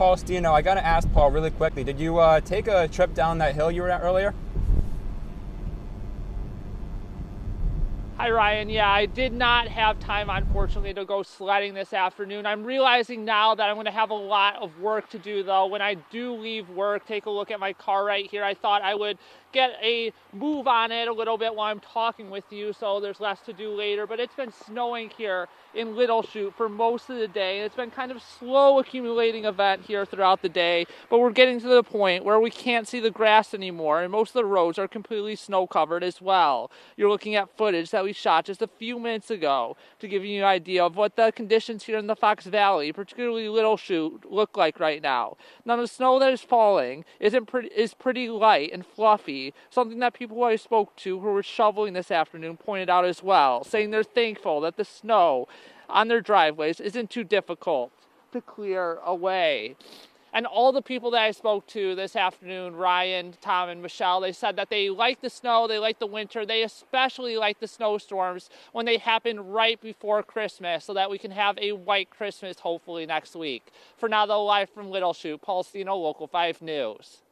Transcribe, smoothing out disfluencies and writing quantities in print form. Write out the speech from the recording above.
Paul Stino. I got to ask Paul really quickly. Did you take a trip down that hill you were at earlier? Hi, Ryan. Yeah, I did not have time, unfortunately, to go sledding this afternoon. I'm realizing now that I'm going to have a lot of work to do, though. When I do leave work, take a look at my car right here. I thought I would get a move on it a little bit while I'm talking with you, so there's less to do later. But it's been snowing here in Little Chute for most of the day, and it's been kind of slow accumulating event here throughout the day. But we're getting to the point where we can't see the grass anymore, and most of the roads are completely snow covered as well. You're looking at footage that we shot just a few minutes ago to give you an idea of what the conditions here in the Fox Valley, particularly Little Chute, look like right now. Now, the snow that is falling is pretty light and fluffy, something that people I spoke to who were shoveling this afternoon pointed out as well, saying they're thankful that the snow on their driveways isn't too difficult to clear away. And all the people that I spoke to this afternoon, Ryan, Tom, and Michelle, they said that they like the snow, they like the winter, they especially like the snowstorms when they happen right before Christmas so that we can have a white Christmas hopefully next week. For now, though, live from Little Chute, Paul Stino, Local 5 News.